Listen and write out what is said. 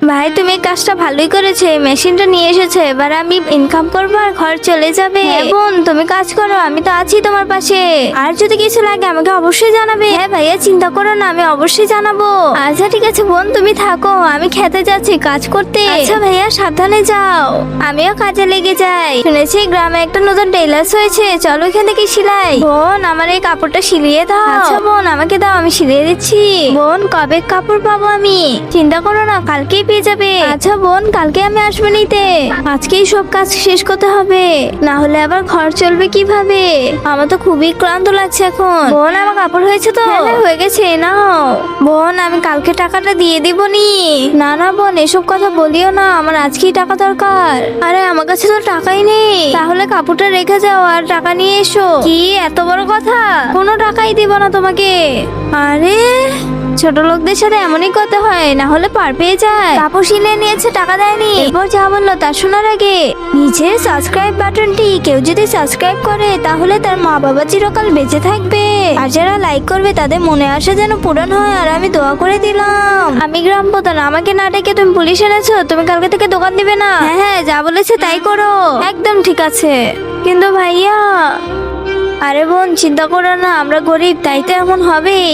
ভাই তুমি এই কাজটা ভালোই করেছে, মেশিনটা নিয়ে এসেছে, এবার আমি ইনকাম করবো আর ঘর চলে যাবে। হ্যাঁ বোন তুমি কাজ করো, আমি তো আছি তোমার পাশে। আর যদি কিছু লাগে আমাকে অবশ্যই জানাবে। হ্যাঁ ভাইয়া চিন্তা করো না, আমি অবশ্যই জানাবো। আচ্ছা ঠিক আছে বোন তুমি থাকো, আমি খেতে যাচ্ছি কাজ করতে। আচ্ছা ভাইয়া সাবধানে যাও, আমিও কাজে লেগে যাই। শুনেছি গ্রামে একটা নতুন টেলার্স হয়েছে, চলো এখান থেকে সিলাই। বোন আমার এই কাপড়টা সিলিয়ে দাও। আচ্ছা বোন আমাকে দাও, আমি সিলিয়ে দিচ্ছি। বোন কবে কাপড় পাবো আমি? চিন্তা করো না, কালকেই পেয়ে যাবে। আচ্ছা বোন কালকে আমি আসবো নিতে, আজকেই সব কাজ শেষ করতে হবে, না হলে আবার ঘর চলবে কিভাবে। আমার তো খুবই ক্লান্ত লাগছে এখন। বোন আমার কাপড় হয়েছে তো? হ্যাঁ হয়ে গেছে, নাও। বোন আমি কালকে টাকাটা দিয়ে দিব নি। না না বোন এসব কথা বলিও না, আমার আজকেই টাকা দরকার। আরে আমার কাছে তো টাকাই নেই। তাহলে কাপড়টা রেখে যাও আর টাকা নিয়ে এসো। কি এত বড় কথা? কোনো টাকাই দিব না তোমাকে। আরে ছোট লোকদের সাথে এমনই করতে হয়, না হলে পার পেয়ে যায়। কাপড় সিলিয়ে নিয়েছে টাকা দেয়নি, এরপর যা বললো তা শোনার আগে নিচে সাবস্ক্রাইব বাটনটি কেউ যদি সাবস্ক্রাইব করে তাহলে তার মা বাবা চিরকাল বেঁচে থাকবে, আর যারা লাইক করবে তাদের মনে আশা যেন পূরণ হয়। আর আমি দোয়া করে দিলাম। আমি গ্রাম প্রধান, আমাকে না ডেকে তুমি পুলিশ এনেছো, তুমি কালকে থেকে দোকান দিবে না? হ্যাঁ হ্যাঁ যা বলেছে তাই করো। একদম ঠিক আছে। কিন্তু ভাইয়া। আরে বোন চিন্তা করো না, আমরা গরিব তাই তো এমন হবেই।